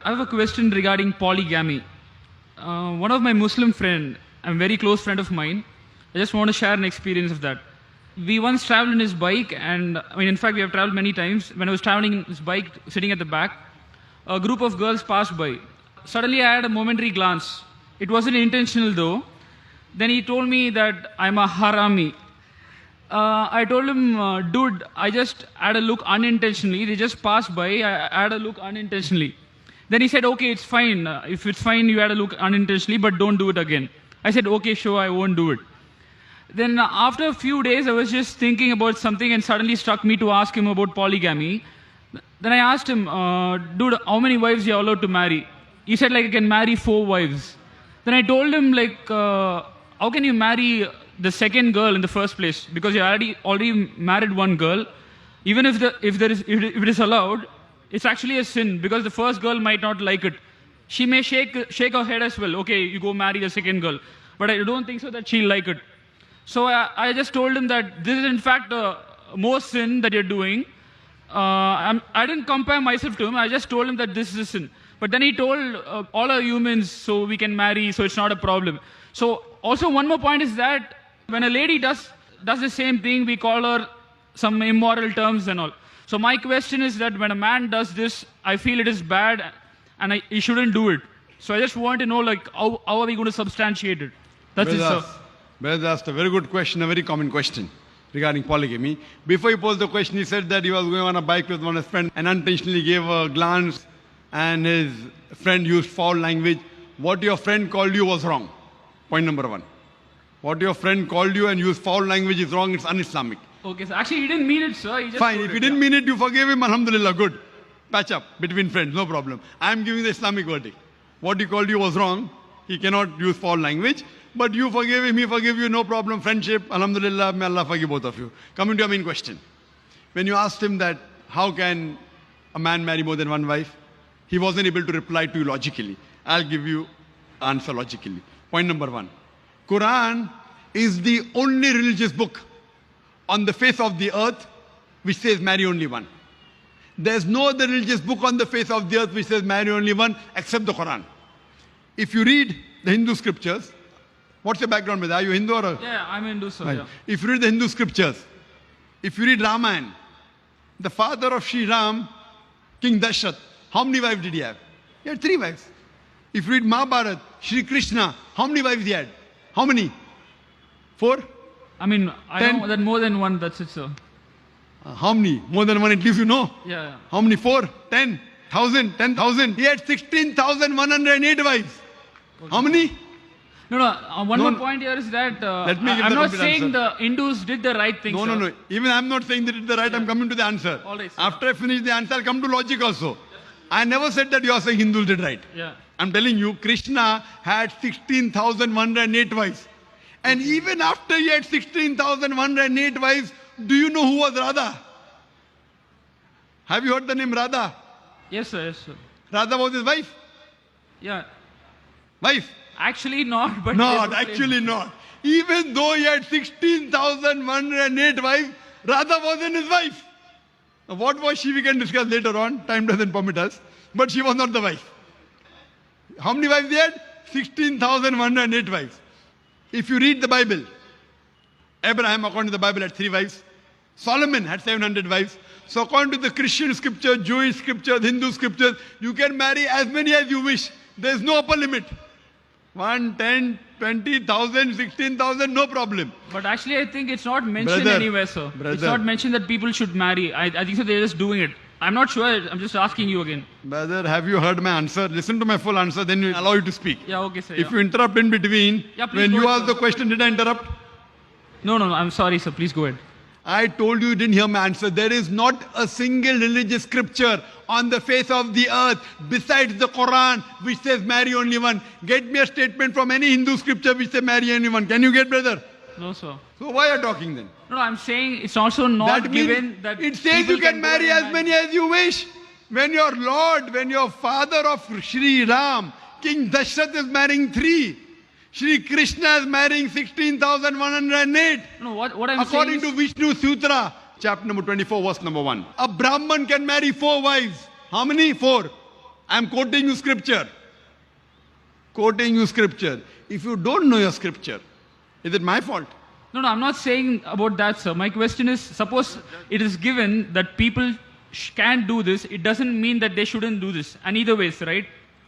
I have a question regarding polygamy. One of my Muslim friend, a very close friend of mine, I just want to share an experience of that. We once traveled in his bike, and I mean, in fact, we have traveled many times. When I was traveling in his bike, sitting at the back, a group of girls passed by. Suddenly, I had a momentary glance. It wasn't intentional though. Then he told me that I'm a harami. I told him, dude, I just had a look unintentionally. They just passed by. I had a look unintentionally. Then he said, okay, it's fine. If it's fine, you had a look unintentionally, but don't do it again. I said, okay, sure, I won't do it. Then after a few days, I was just thinking about something and suddenly struck me to ask him about polygamy. Then I asked him, dude, how many wives you are allowed to marry? He said, like, I can marry 4 wives. Then I told him, like, how can you marry the second girl in the first place? Because you already married one girl. Even if it is allowed, it's actually a sin because the first girl might not like it. She may shake her head as well. Okay, you go marry the second girl. But I don't think so that she'll like it. So I just told him that this is in fact more sin that you're doing. I didn't compare myself to him. I just told him that this is a sin. But then he told all are humans, so we can marry, so it's not a problem. So also one more point is that when a lady does the same thing, we call her some immoral terms and all. So my question is that when a man does this, I feel it is bad and he shouldn't do it. So I just want to know, like, how are we going to substantiate it? That's it, sir. Brother asked a very good question, a very common question regarding polygamy. Before he posed the question, he said that he was going on a bike with one of his friends and unintentionally gave a glance and his friend used foul language. What your friend called you was wrong. Point number 1. What your friend called you and used foul language is wrong, it's un-Islamic. Okay, so actually he didn't mean it, sir. He just fine, if he didn't mean it, you forgave him, alhamdulillah, good. Patch up between friends, no problem. I am giving the Islamic verdict. What he called you was wrong. He cannot use foul language. But you forgave him, he forgave you, no problem. Friendship, alhamdulillah, may Allah forgive both of you. Coming to your main question. When you asked him that, how can a man marry more than one wife? He wasn't able to reply to you logically. I'll give you answer logically. Point number 1. Quran is the only religious book on the face of the earth which says marry only one. There's no other religious book on the face of the earth which says marry only one except the Quran. If you read the Hindu scriptures, what's your background with? Are you Hindu or? Yeah, I'm Hindu, sir. Right. Yeah. If you read the Hindu scriptures, if you read Ramayana, the father of Sri Ram, King Dashrath, how many wives did he have? He had 3 wives. If you read Mahabharata, Sri Krishna, how many wives he had? How many? 4? I mean, I 10? know that more than one, that's it, sir. How many? More than one, at least you know. Yeah. How many? 4? 10? 1,000? 10,000? He had 16,108 wives. How many? No, one more point here is that I'm not saying the Hindus did the right thing, No. Even I'm not saying they did the right. I'm coming to the answer. All right, sir. After I finish the answer, I'll come to logic also. I never said that you are saying Hindus did right. Yeah. I'm telling you, Krishna had 16,108 wives. And even after he had 16,108 wives, do you know who was Radha? Have you heard the name Radha? Yes, sir. Yes, sir. Radha was his wife? Yeah. Wife? Actually not, but... Not, actually not. Even though he had 16,108 wives, Radha wasn't his wife. Now, what was she, we can discuss later on. Time doesn't permit us. But she was not the wife. How many wives he had? 16,108 wives. If you read the Bible, Abraham, according to the Bible, had 3 wives. Solomon had 700 wives. So according to the Christian scripture, Jewish scripture, Hindu scriptures, you can marry as many as you wish. There is no upper limit. 1, 10, 20,000, 16,000, no problem. But actually, I think it's not mentioned anywhere, sir. It's not mentioned that people should marry. I think so they're just doing it. I'm not sure. I'm just asking you again. Brother, have you heard my answer? Listen to my full answer, then we'll allow you to speak. Yeah, okay, sir. If you interrupt in between, when you ask the question, did I interrupt? No. I'm sorry, sir. Please go ahead. I told you didn't hear my answer. There is not a single religious scripture on the face of the earth besides the Quran which says marry only one. Get me a statement from any Hindu scripture which says marry only one. Can you get, brother? No, sir. So why are you talking then? No, I'm saying it's also not given that it says you can marry as many as you wish. When your Lord, when your father of Sri Ram, King Dashrath is marrying 3. Shri Krishna is marrying 16,108. No, what I'm According saying to Vishnu Sutra, chapter number 24, verse number 1. A Brahman can marry 4 wives. How many? 4. I'm quoting you scripture. Quoting you scripture. If you don't know your scripture, is it my fault? No, no, I'm not saying about that, sir. My question is, suppose it is given that people can do this, it doesn't mean that they shouldn't do this. And either ways, right?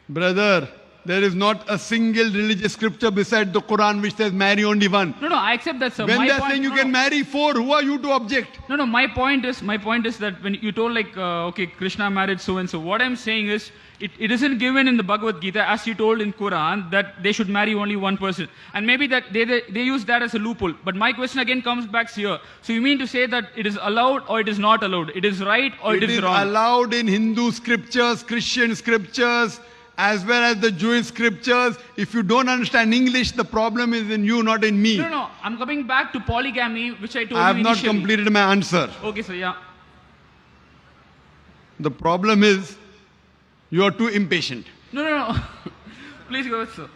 Brother, there is not a single religious scripture beside the Quran which says marry only one. No, no, I accept that, sir. When My they're point, saying you no, can no. marry four, who are you to object? No, no, my point is that when you told like, okay, Krishna married so and so, what I'm saying is, it isn't given in the Bhagavad Gita as you told in Quran that they should marry only one person. And maybe that they use that as a loophole. But my question again comes back here. So you mean to say that it is allowed or it is not allowed? It is right or it is wrong? Allowed in Hindu scriptures, Christian scriptures, as well as the Jewish scriptures. If you don't understand English, the problem is in you, not in me. No, no, I'm coming back to polygamy, which I told I have you not initially. completed my answer. Okay, sir, yeah. The problem is you are too impatient. No, no, no. Please go ahead, sir.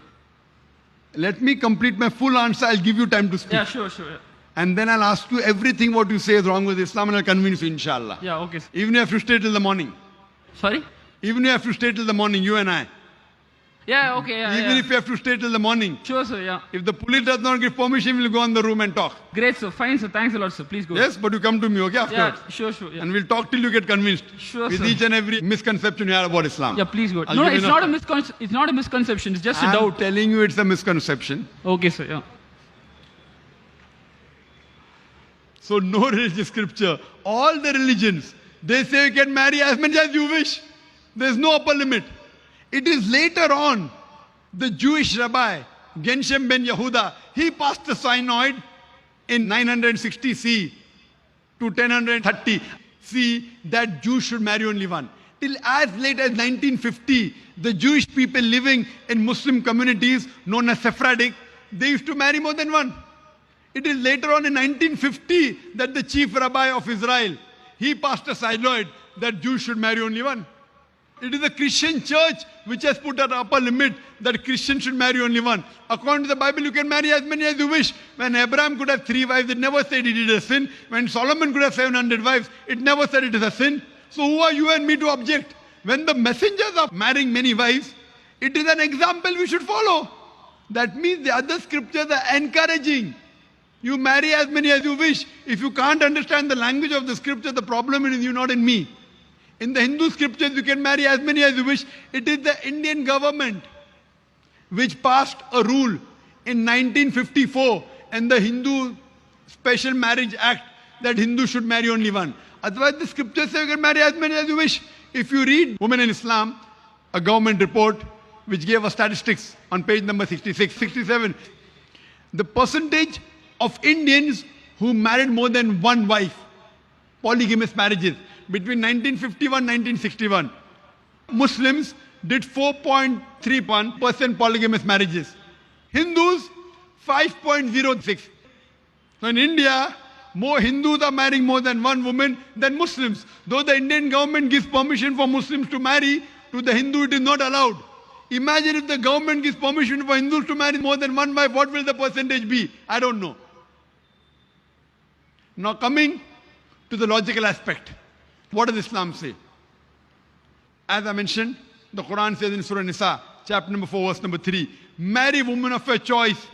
Let me complete my full answer. I'll give you time to speak. Yeah, sure, sure. Yeah, And then I'll ask you everything what you say is wrong with Islam and I'll convince you, inshallah. yeah, okay, sir. Even if you have to stay till the morning. Sorry? Even if you have to stay till the morning, you and I. Yeah, okay, yeah, Even yeah. if you have to stay till the morning. Sure, sir, yeah. If the police does not give permission, we'll go in the room and talk. Great, sir. Fine, sir. Thanks a lot, sir. Please go. Yes, but you come to me, okay, Yeah, afterwards. sure, sure. Yeah, And we'll talk till you get convinced. Sure, with sir. each and every misconception you have about Islam. yeah, please go. I'll No, give you it's enough- it's not a misconception. It's just a I'm doubt. telling you it's a misconception. Okay, sir. Yeah. So no religious scripture. All the religions, they say you can marry as many as you wish. There's no upper limit. It is later on, the Jewish rabbi, Genshem ben Yehuda, he passed a synod in 960 C to 1030 C that Jews should marry only one. Till as late as 1950, the Jewish people living in Muslim communities known as Sephardic, they used to marry more than one. It is later on in 1950 that the chief rabbi of Israel, he passed a synod that Jews should marry only one. It is the Christian church which has put an upper limit that Christians should marry only one. According to the Bible, you can marry as many as you wish. When Abraham could have 3 wives, it never said he did a sin. When Solomon could have 700 wives, it never said it is a sin. So who are you and me to object? When the messengers are marrying many wives, it is an example we should follow. That means the other scriptures are encouraging. You marry as many as you wish. If you can't understand the language of the scripture, the problem is in you, not in me. In the Hindu scriptures, you can marry as many as you wish. It is the Indian government which passed a rule in 1954 and the Hindu Special Marriage Act that Hindus should marry only one. Otherwise, the scriptures say you can marry as many as you wish. If you read Women in Islam, a government report which gave us statistics on page number 66, 67, the percentage of Indians who married more than one wife, polygamous marriages, between 1951 1961, Muslims did 4.31% polygamous marriages. Hindus, 5.06. So in India, more Hindus are marrying more than one woman than Muslims. Though the Indian government gives permission for Muslims to marry, to the Hindu it is not allowed. Imagine if the government gives permission for Hindus to marry more than one wife, what will the percentage be? I don't know. Now coming to the logical aspect. What does Islam say? As I mentioned, the Quran says in Surah Nisa, chapter number 4, verse number 3, marry women of your choice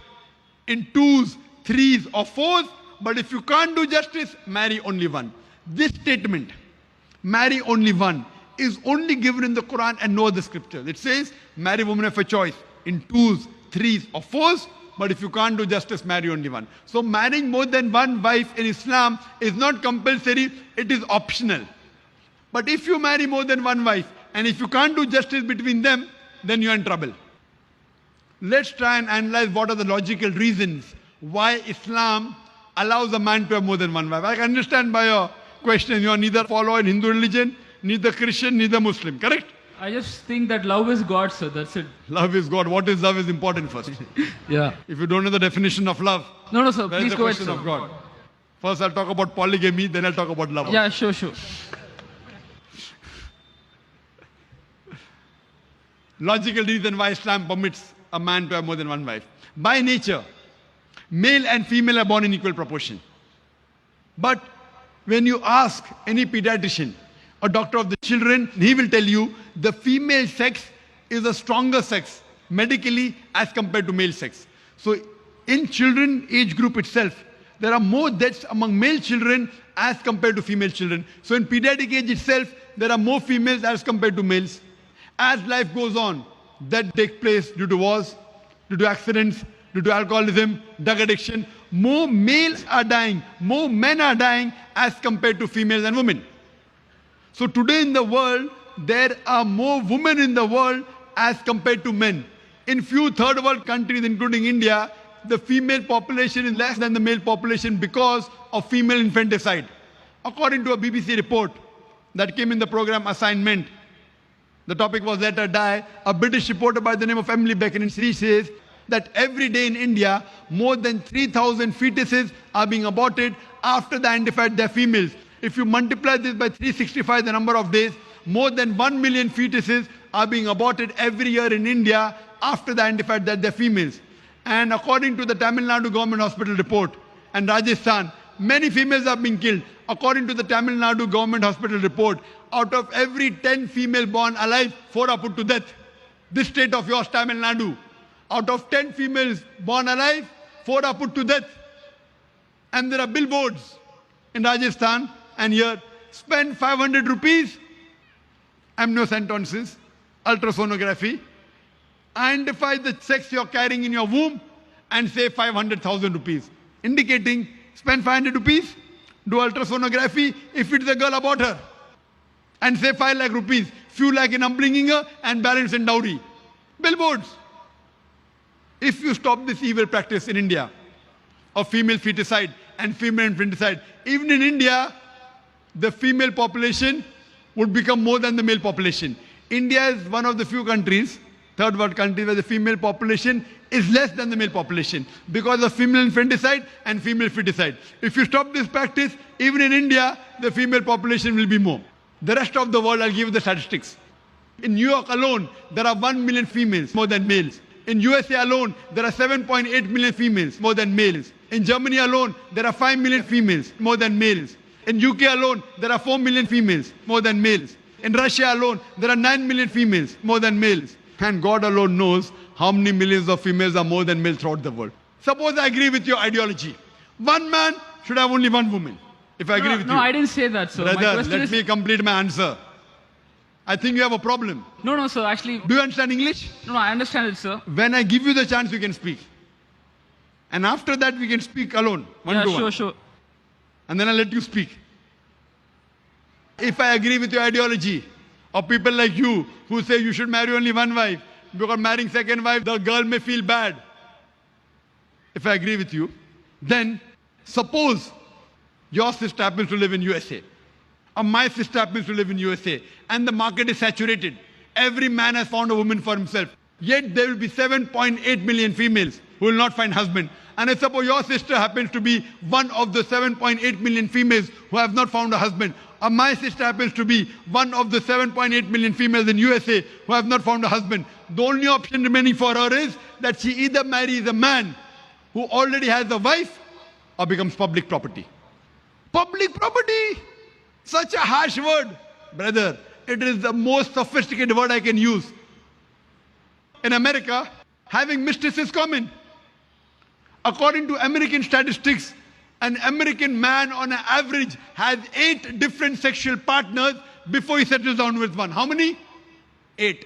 in 2s, 3s or 4s, but if you can't do justice, marry only one. This statement, marry only one, is only given in the Quran and no other scripture. It says, marry women of your choice in 2s, 3s or 4s, but if you can't do justice, marry only one. So marrying more than one wife in Islam is not compulsory, it is optional. But if you marry more than one wife, and if you can't do justice between them, then you're in trouble. Let's try and analyze what are the logical reasons why Islam allows a man to have more than one wife. I can understand by your question, you are neither follower in Hindu religion, neither Christian, neither Muslim, correct? I just think that love is God, sir. That's it. Love is God. What is love is important first. Yeah. If you don't know the definition of love, No, no, sir. where is Please the go ahead, question sir. of God? First I'll talk about polygamy, then I'll talk about love. Yeah, sure, sure. Logical reason why Islam permits a man to have more than one wife. By nature, male and female are born in equal proportion. But when you ask any pediatrician or doctor of the children, he will tell you the female sex is a stronger sex medically as compared to male sex. So in children age group itself, there are more deaths among male children as compared to female children. So in pediatric age itself, there are more females as compared to males. As life goes on, that takes place due to wars, due to accidents, due to alcoholism, drug addiction. More males are dying, more men are dying as compared to females and women. So today in the world, there are more women in the world as compared to men. In few third world countries, including India, the female population is less than the male population because of female infanticide. According to a BBC report that came in the program Assignment, the topic was Let Her Die. A British reporter by the name of Emily Beckin, she says that every day in India, more than 3,000 fetuses are being aborted after they identified they're females. If you multiply this by 365, the number of days, more than 1 million fetuses are being aborted every year in India after they identified that they're females. And according to the Tamil Nadu government hospital report and Rajasthan, many females are being killed. According to the Tamil Nadu government hospital report, out of every 10 female born alive, 4 are put to death. This state of yours, Tamil Nadu, out of 10 females born alive, 4 are put to death. And there are billboards in Rajasthan and here, spend 500 rupees, amniocentesis, ultrasonography, identify the sex you're carrying in your womb and say 500,000 rupees. Indicating, spend 500 rupees, do ultrasonography, if it's a girl, abort her. And say 5 lakh rupees, few lakh in upbringing her and balance in dowry. Billboards. If you stop this evil practice in India of female feticide and female infanticide, even in India, the female population would become more than the male population. India is one of the few countries, third world countries, where the female population is less than the male population because of female infanticide and female feticide. If you stop this practice, even in India, the female population will be more. The rest of the world, I'll give you the statistics. In New York alone, there are 1 million females, more than males. In USA alone, there are 7.8 million females, more than males. In Germany alone, there are 5 million females, more than males. In UK alone, there are 4 million females, more than males. In Russia alone, there are 9 million females, more than males. And God alone knows how many millions of females are more than males throughout the world. Suppose I agree with your ideology. One man should have only one woman. If I agree with you. No, I didn't say that, sir. Brother, let me complete my answer. I think you have a problem. No, sir. Actually, do you understand English? No, I understand it, sir. When I give you the chance, you can speak. And after that, we can speak alone, one to one. Sure. And then I'll let you speak. If I agree with your ideology, or people like you who say you should marry only one wife, because marrying second wife, the girl may feel bad. If I agree with you, then suppose your sister happens to live in USA, or my sister happens to live in USA, and the market is saturated. Every man has found a woman for himself. Yet there will be 7.8 million females who will not find husband. And I suppose your sister happens to be one of the 7.8 million females who have not found a husband. Or my sister happens to be one of the 7.8 million females in USA who have not found a husband. The only option remaining for her is that she either marries a man who already has a wife or becomes public property. Public property! Such a harsh word. Brother, it is the most sophisticated word I can use. In America, having mistress is common. According to American statistics, an American man on an average has 8 different sexual partners before he settles down with one. How many? 8.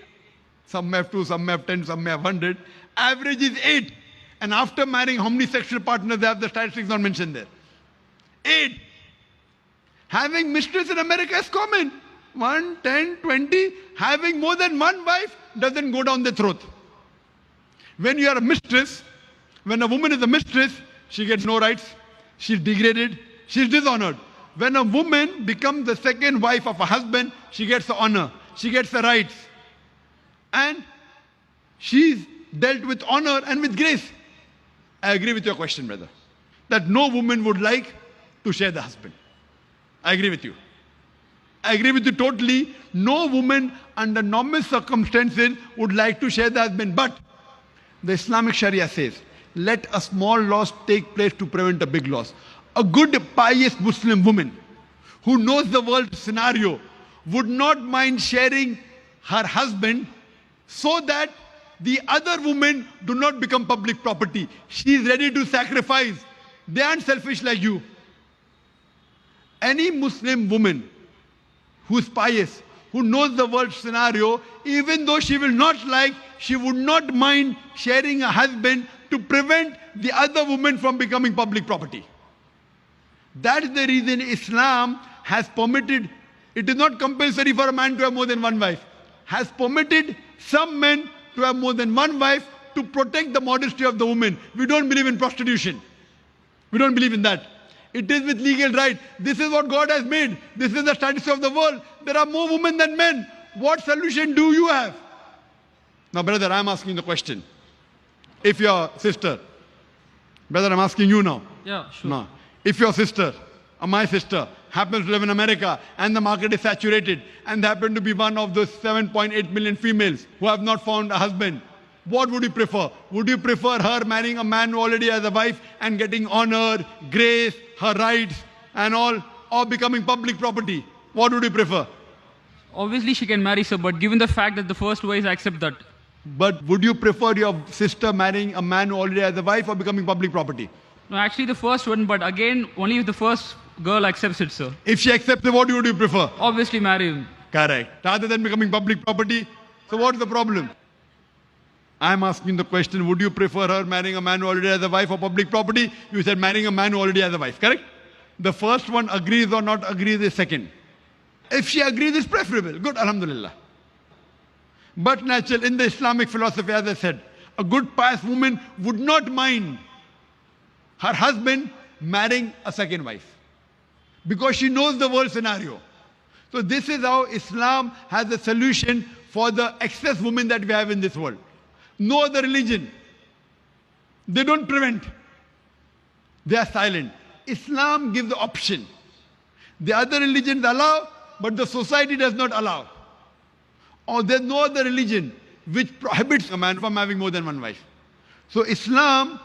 Some may have 2, some may have 10, some may have 100. Average is 8. And after marrying, how many sexual partners they have? The statistics not mentioned there. 8. Having mistress in America is common. 1, 10, 20. Having more than one wife doesn't go down the throat. When you are a mistress, when a woman is a mistress, she gets no rights. She's degraded. She's dishonored. When a woman becomes the second wife of a husband, she gets the honor. She gets the rights. And she's dealt with honor and with grace. I agree with your question, brother. That no woman would like to share the husband. I agree with you. I agree with you totally. No woman under normal circumstances would like to share the husband. But the Islamic Sharia says, let a small loss take place to prevent a big loss. A good, pious Muslim woman who knows the world scenario would not mind sharing her husband so that the other women do not become public property. She is ready to sacrifice. They aren't selfish like you. Any Muslim woman who's pious, who knows the world scenario, even though she will not like, she would not mind sharing a husband to prevent the other woman from becoming public property. That is the reason Islam has permitted, it is not compulsory for a man to have more than one wife, has permitted some men to have more than one wife to protect the modesty of the woman. We don't believe in prostitution. We don't believe in that. It is with legal right. This is what God has made. This is the status of the world. There are more women than men. What solution do you have? Now, brother, I'm asking the question. If your sister, brother, I'm asking you now. Yeah, sure. No. If your sister or my sister happens to live in America and the market is saturated and they happen to be one of those 7.8 million females who have not found a husband, what would you prefer? Would you prefer her marrying a man who already has a wife and getting honor, grace, her rights and all, or becoming public property? What would you prefer? Obviously, she can marry, sir, but given the fact that the first wife accept that. But would you prefer your sister marrying a man who already has a wife or becoming public property? No, actually the first one, but again, only if the first girl accepts it, sir. If she accepts it, what would you prefer? Obviously marry him. Correct. Rather than becoming public property. So what's the problem? I'm asking the question, would you prefer her marrying a man who already has a wife or public property? You said marrying a man who already has a wife, correct? The first one agrees or not agrees is second. If she agrees, it's preferable. Good, alhamdulillah. But natural, in the Islamic philosophy, as I said, a good pious woman would not mind her husband marrying a second wife because she knows the world scenario. So this is how Islam has a solution for the excess women that we have in this world. No other religion. They don't prevent. They are silent. Islam gives the option. The other religions allow, but the society does not allow. Or there's no other religion which prohibits a man from having more than one wife. So Islam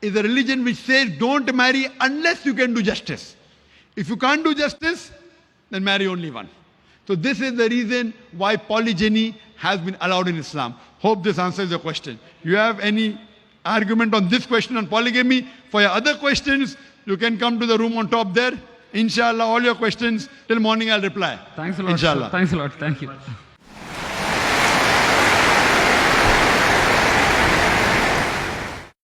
is a religion which says don't marry unless you can do justice. If you can't do justice, then marry only one. So this is the reason why polygyny has been allowed in Islam. Hope this answers your question. You have any argument on this question on polygamy? For your other questions, you can come to the room on top there. Inshallah, all your questions till morning I'll reply. Thanks a lot, Inshallah. sir. Thanks a lot. Thank you.